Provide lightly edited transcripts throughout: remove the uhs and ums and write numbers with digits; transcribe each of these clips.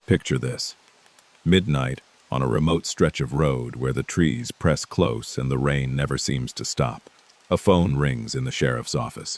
Picture this. Midnight, on a remote stretch of road where the trees press close and the rain never seems to stop. A phone rings in the sheriff's office.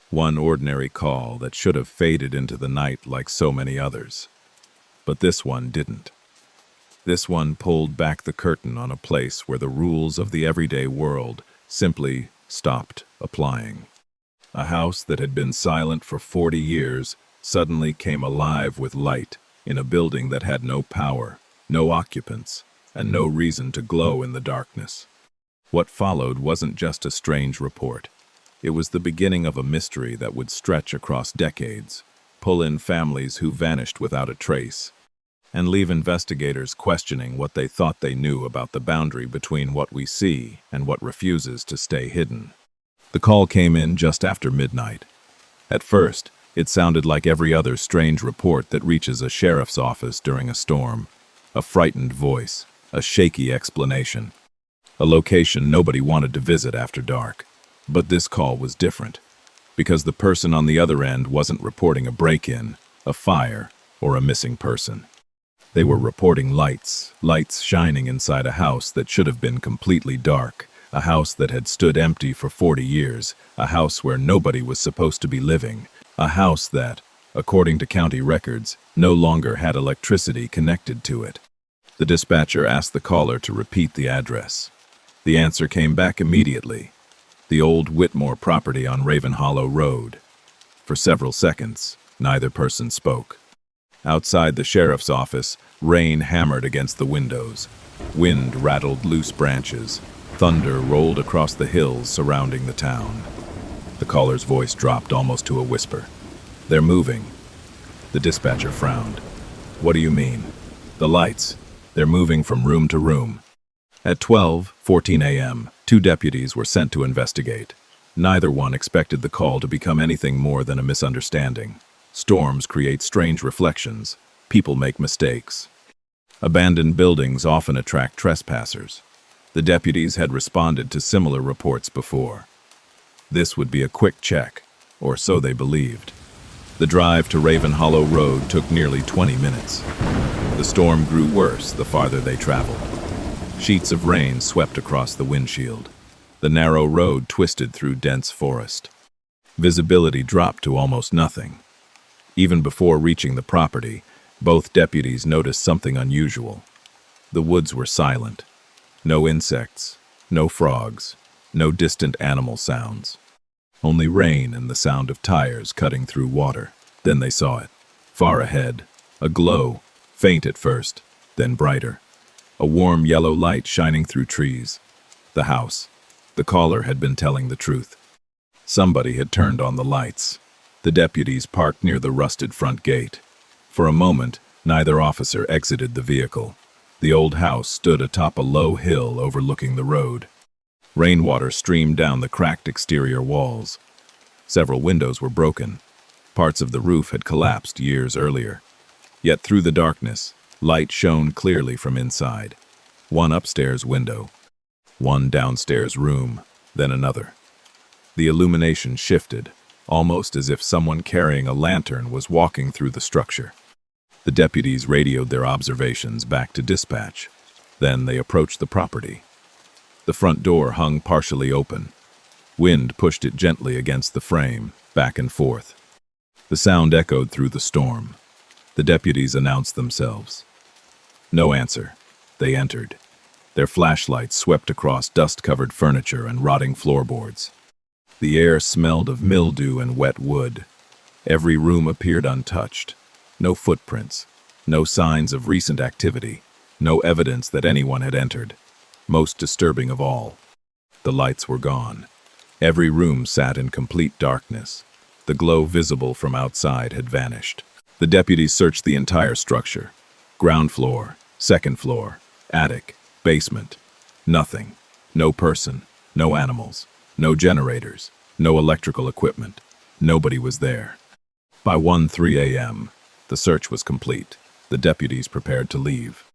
One ordinary call that should have faded into the night like so many others. But this one didn't. This one pulled back the curtain on a place where the rules of the everyday world simply stopped applying. A house that had been silent for 40 years suddenly came alive with light in a building that had no power, no occupants, and no reason to glow in the darkness. What followed wasn't just a strange report. It was the beginning of a mystery that would stretch across decades, pull in families who vanished without a trace, and leave investigators questioning what they thought they knew about the boundary between what we see and what refuses to stay hidden. The call came in just after midnight. At first, it sounded like every other strange report that reaches a sheriff's office during a storm. A frightened voice, a shaky explanation, a location nobody wanted to visit after dark. But this call was different, because the person on the other end wasn't reporting a break-in, a fire, or a missing person. They were reporting lights shining inside a house that should have been completely dark, a house that had stood empty for 40 years, a house where nobody was supposed to be living, a house that, according to county records, no longer had electricity connected to it. The dispatcher asked the caller to repeat the address. The answer came back immediately. The old Whitmore property on Raven Hollow Road. For several seconds, neither person spoke. Outside the sheriff's office, rain hammered against the windows. Wind rattled loose branches. Thunder rolled across the hills surrounding the town. The caller's voice dropped almost to a whisper. "They're moving." The dispatcher frowned. "What do you mean?" "The lights. They're moving from room to room." At 12:14 a.m., 2 deputies were sent to investigate. Neither one expected the call to become anything more than a misunderstanding. Storms create strange reflections. People make mistakes. Abandoned buildings often attract trespassers. The deputies had responded to similar reports before. This would be a quick check, or so they believed. The drive to Raven Hollow Road took nearly 20 minutes. The storm grew worse the farther they traveled. Sheets of rain swept across the windshield. The narrow road twisted through dense forest. Visibility dropped to almost nothing. Even before reaching the property, both deputies noticed something unusual. The woods were silent. No insects, no frogs, no distant animal sounds. Only rain and the sound of tires cutting through water. Then they saw it. Far ahead, a glow, faint at first, then brighter. A warm yellow light shining through trees. The house. The caller had been telling the truth. Somebody had turned on the lights. The deputies parked near the rusted front gate. For a moment, neither officer exited the vehicle. The old house stood atop a low hill overlooking the road. Rainwater streamed down the cracked exterior walls. Several windows were broken. Parts of the roof had collapsed years earlier. Yet through the darkness, light shone clearly from inside. One upstairs window, one downstairs room, then another. The illumination shifted, almost as if someone carrying a lantern was walking through the structure. The deputies radioed their observations back to dispatch. Then they approached the property. The front door hung partially open. Wind pushed it gently against the frame, back and forth. The sound echoed through the storm. The deputies announced themselves. No answer. They entered. Their flashlights swept across dust-covered furniture and rotting floorboards. The air smelled of mildew and wet wood. Every room appeared untouched. No footprints. No signs of recent activity. No evidence that anyone had entered. Most disturbing of all, the lights were gone. Every room sat in complete darkness. The glow visible from outside had vanished. The deputies searched the entire structure. Ground floor, second floor, attic, basement. Nothing. No person, no animals, no generators, no electrical equipment. Nobody was there. By 1:03 a.m., the search was complete. The deputies prepared to leave.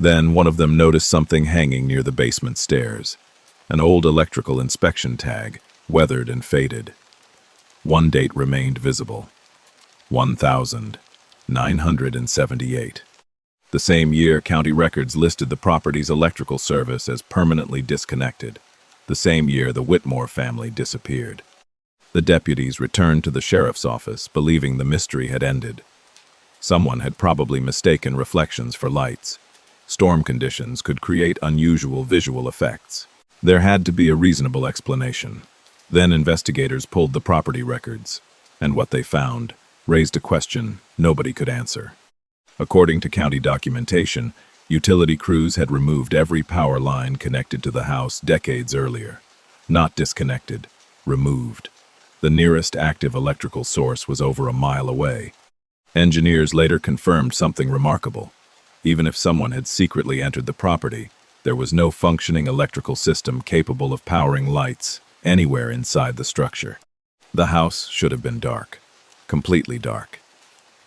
Then one of them noticed something hanging near the basement stairs. An old electrical inspection tag, weathered and faded. One date remained visible. 1978. The same year, county records listed the property's electrical service as permanently disconnected. The same year, the Whitmore family disappeared. The deputies returned to the sheriff's office, believing the mystery had ended. Someone had probably mistaken reflections for lights. Storm conditions could create unusual visual effects. There had to be a reasonable explanation. Then investigators pulled the property records, and what they found raised a question nobody could answer. According to county documentation, utility crews had removed every power line connected to the house decades earlier. Not disconnected, removed. The nearest active electrical source was over a mile away. Engineers later confirmed something remarkable. Even if someone had secretly entered the property, there was no functioning electrical system capable of powering lights anywhere inside the structure. The house should have been dark, completely dark.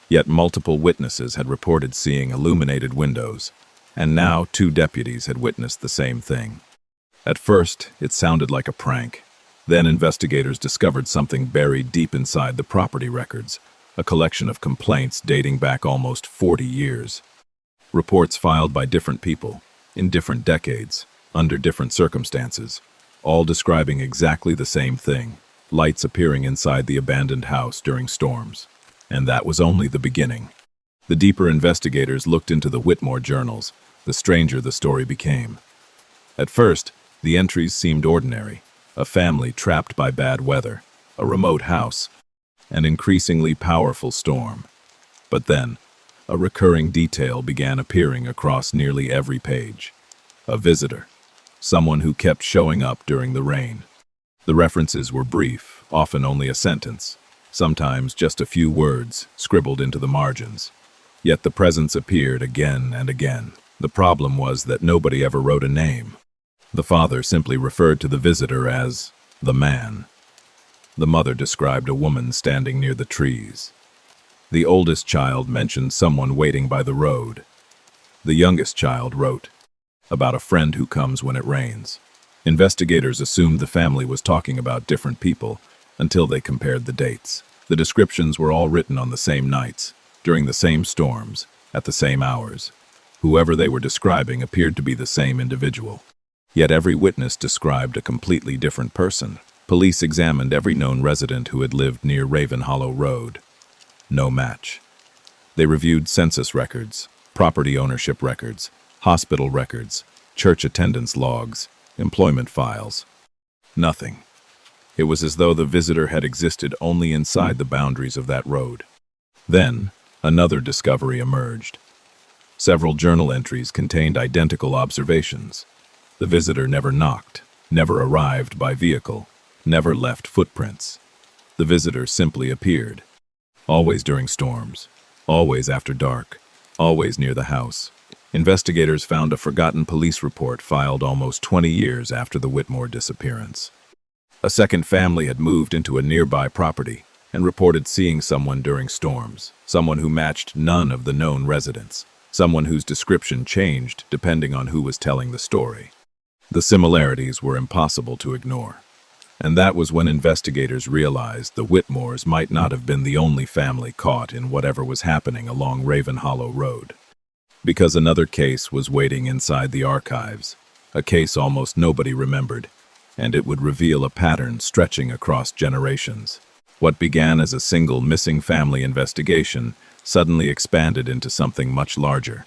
Yet multiple witnesses had reported seeing illuminated windows, and now 2 deputies had witnessed the same thing. At first, it sounded like a prank. Then investigators discovered something buried deep inside the property records, a collection of complaints dating back almost 40 years. Reports filed by different people, in different decades, under different circumstances, all describing exactly the same thing: lights appearing inside the abandoned house during storms. And that was only the beginning. The deeper investigators looked into the Whitmore journals, the stranger the story became. At first, the entries seemed ordinary: a family trapped by bad weather, a remote house, an increasingly powerful storm. But then, a recurring detail began appearing across nearly every page. A visitor, someone who kept showing up during the rain. The references were brief, often only a sentence, sometimes just a few words scribbled into the margins. Yet the presence appeared again and again. The problem was that nobody ever wrote a name. The father simply referred to the visitor as the man. The mother described a woman standing near the trees. The oldest child mentioned someone waiting by the road. The youngest child wrote about a friend who comes when it rains. Investigators assumed the family was talking about different people until they compared the dates. The descriptions were all written on the same nights, during the same storms, at the same hours. Whoever they were describing appeared to be the same individual. Yet every witness described a completely different person. Police examined every known resident who had lived near Raven Hollow Road. No match. They reviewed census records, property ownership records, hospital records, church attendance logs, employment files. Nothing. It was as though the visitor had existed only inside the boundaries of that road. Then, another discovery emerged. Several journal entries contained identical observations. The visitor never knocked, never arrived by vehicle, never left footprints. The visitor simply appeared. Always during storms, always after dark, always near the house. Investigators found a forgotten police report filed almost 20 years after the Whitmore disappearance. A second family had moved into a nearby property and reported seeing someone during storms, someone who matched none of the known residents, someone whose description changed depending on who was telling the story. The similarities were impossible to ignore. And that was when investigators realized the Whitmores might not have been the only family caught in whatever was happening along Raven Hollow Road. Because another case was waiting inside the archives, a case almost nobody remembered, and it would reveal a pattern stretching across generations. What began as a single missing family investigation suddenly expanded into something much larger.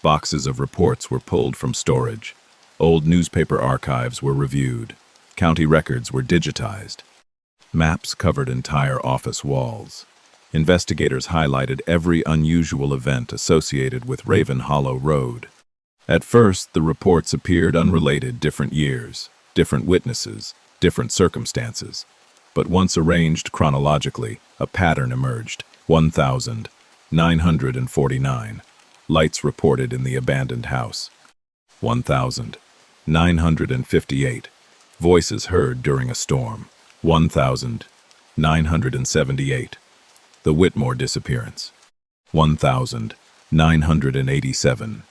Boxes of reports were pulled from storage. Old newspaper archives were reviewed. County records were digitized. Maps covered entire office walls. Investigators highlighted every unusual event associated with Raven Hollow Road. At first, the reports appeared unrelated: different years, different witnesses, different circumstances. But once arranged chronologically, a pattern emerged. 1,949. Lights reported in the abandoned house. 1,958. Voices heard during a storm. 1,978. The Whitmore disappearance. 1,987.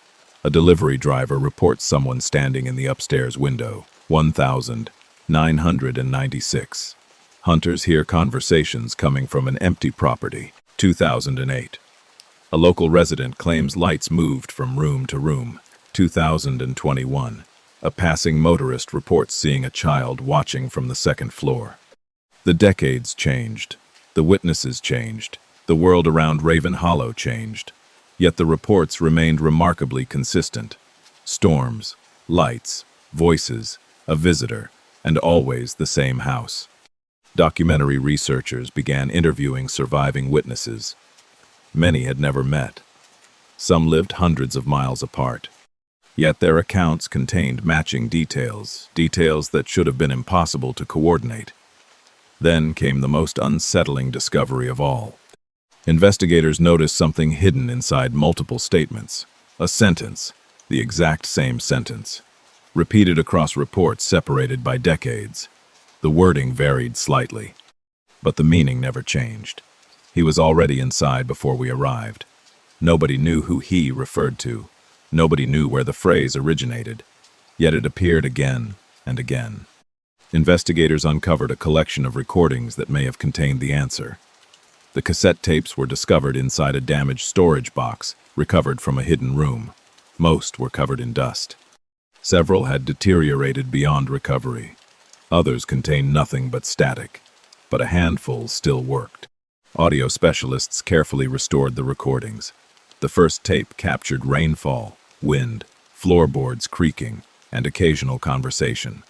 A delivery driver reports someone standing in the upstairs window. 1,996. Hunters hear conversations coming from an empty property. 2008. A local resident claims lights moved from room to room. 2021. A passing motorist reports seeing a child watching from the second floor. The decades changed. The witnesses changed. The world around Raven Hollow changed. Yet the reports remained remarkably consistent. Storms, lights, voices, a visitor, and always the same house. Documentary researchers began interviewing surviving witnesses. Many had never met. Some lived hundreds of miles apart. Yet their accounts contained matching details that should have been impossible to coordinate. Then came the most unsettling discovery of all. Investigators noticed something hidden inside multiple statements. A sentence, the exact same sentence, repeated across reports separated by decades. The wording varied slightly, but the meaning never changed. He was already inside before we arrived. Nobody knew who he referred to. Nobody knew where the phrase originated. Yet it appeared again and again. Investigators uncovered a collection of recordings that may have contained the answer. The cassette tapes were discovered inside a damaged storage box, recovered from a hidden room. Most were covered in dust. Several had deteriorated beyond recovery. Others contained nothing but static, but a handful still worked. Audio specialists carefully restored the recordings. The first tape captured rainfall, wind, floorboards creaking, and occasional conversation.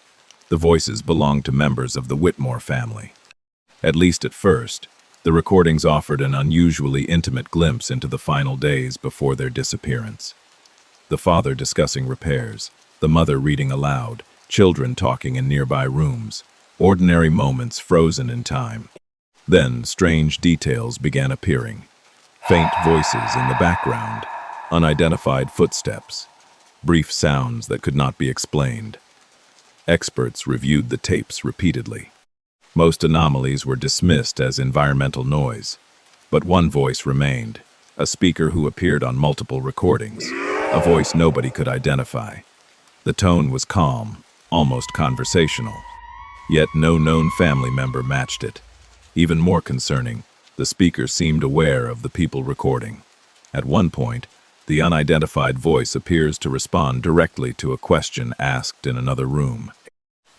The voices belonged to members of the Whitmore family. At least at first, the recordings offered an unusually intimate glimpse into the final days before their disappearance. The father discussing repairs, the mother reading aloud, children talking in nearby rooms, ordinary moments frozen in time. Then strange details began appearing. Faint voices in the background, unidentified footsteps, brief sounds that could not be explained. Experts reviewed the tapes repeatedly. Most anomalies were dismissed as environmental noise, but one voice remained, a speaker who appeared on multiple recordings, a voice nobody could identify. The tone was calm, almost conversational, yet no known family member matched it. Even more concerning, the speaker seemed aware of the people recording. At one point, the unidentified voice appears to respond directly to a question asked in another room.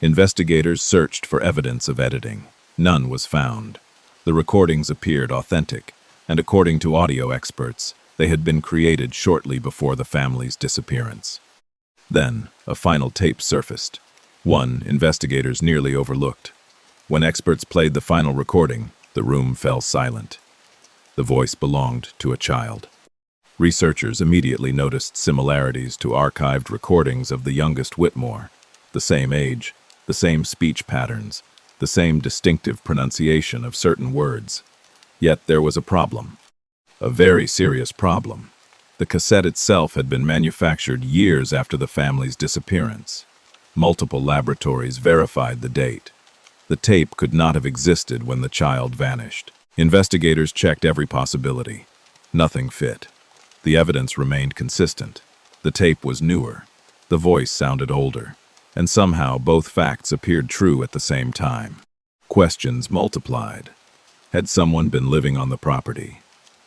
Investigators searched for evidence of editing. None was found. The recordings appeared authentic, and according to audio experts, they had been created shortly before the family's disappearance. Then, a final tape surfaced. One investigators nearly overlooked. When experts played the final recording, the room fell silent. The voice belonged to a child. Researchers immediately noticed similarities to archived recordings of the youngest Whitmore. The same age, the same speech patterns, the same distinctive pronunciation of certain words. Yet there was a problem. A very serious problem. The cassette itself had been manufactured years after the family's disappearance. Multiple laboratories verified the date. The tape could not have existed when the child vanished. Investigators checked every possibility. Nothing fit. The evidence remained consistent. The tape was newer. The voice sounded older. And somehow both facts appeared true at the same time. Questions multiplied. Had someone been living on the property?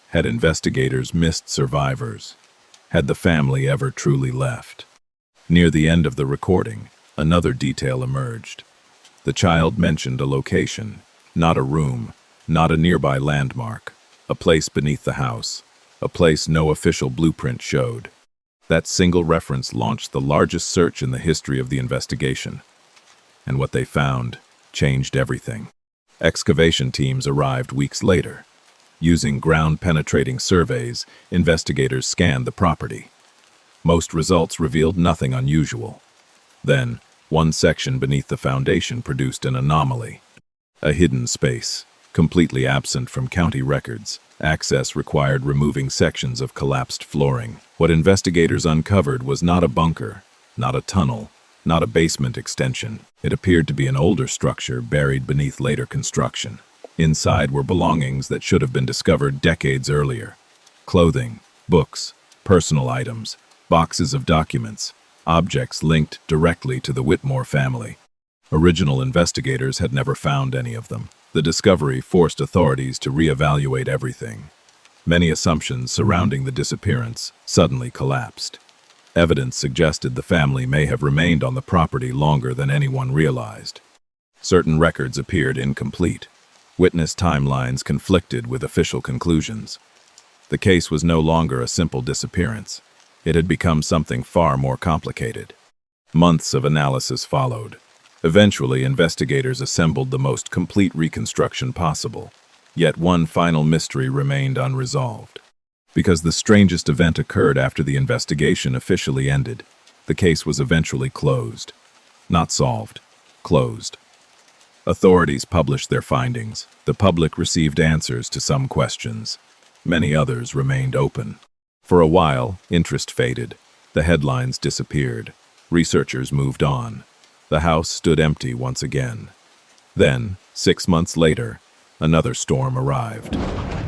Had investigators missed survivors? Had the family ever truly left? Near the end of the recording, another detail emerged. The child mentioned a location, not a room, not a nearby landmark, a place beneath the house, a place no official blueprint showed. That single reference launched the largest search in the history of the investigation. And what they found changed everything. Excavation teams arrived weeks later. Using ground-penetrating surveys, investigators scanned the property. Most results revealed nothing unusual. Then, one section beneath the foundation produced an anomaly. A hidden space, completely absent from county records. Access required removing sections of collapsed flooring. What investigators uncovered was not a bunker, not a tunnel, not a basement extension. It appeared to be an older structure buried beneath later construction. Inside were belongings that should have been discovered decades earlier. Clothing, books, personal items, boxes of documents, objects linked directly to the Whitmore family. Original investigators had never found any of them. The discovery forced authorities to reevaluate everything. Many assumptions surrounding the disappearance suddenly collapsed. Evidence suggested the family may have remained on the property longer than anyone realized. Certain records appeared incomplete. Witness timelines conflicted with official conclusions. The case was no longer a simple disappearance. It had become something far more complicated. Months of analysis followed. Eventually, investigators assembled the most complete reconstruction possible. Yet one final mystery remained unresolved. Because the strangest event occurred after the investigation officially ended, the case was eventually closed. Not solved, closed. Authorities published their findings. The public received answers to some questions. Many others remained open. For a while, interest faded. The headlines disappeared. Researchers moved on. The house stood empty once again. Then, 6 months later, another storm arrived.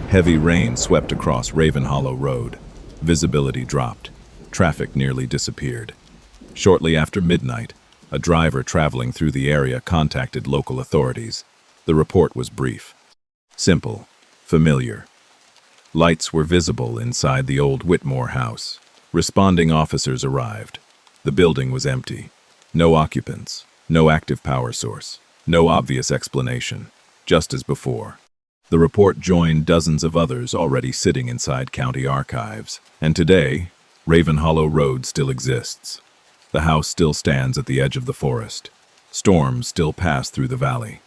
Heavy rain swept across Raven Hollow Road. Visibility dropped. Traffic nearly disappeared. Shortly after midnight, a driver traveling through the area contacted local authorities. The report was brief. Simple. Familiar. Lights were visible inside the old Whitmore house. Responding officers arrived. The building was empty. No occupants. No active power source. No obvious explanation. Just as before. The report joined dozens of others already sitting inside county archives. And today, Raven Hollow Road still exists. The house still stands at the edge of the forest. Storms still pass through the valley.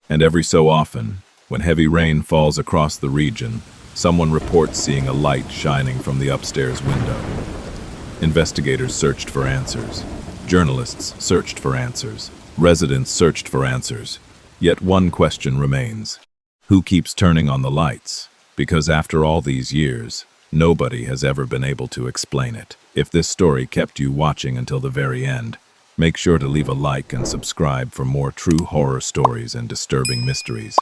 And every so often, when heavy rain falls across the region, someone reports seeing a light shining from the upstairs window. Investigators searched for answers. Journalists searched for answers. Residents searched for answers. Yet one question remains. Who keeps turning on the lights? Because after all these years, nobody has ever been able to explain it. If this story kept you watching until the very end, make sure to leave a like and subscribe for more true horror stories and disturbing mysteries.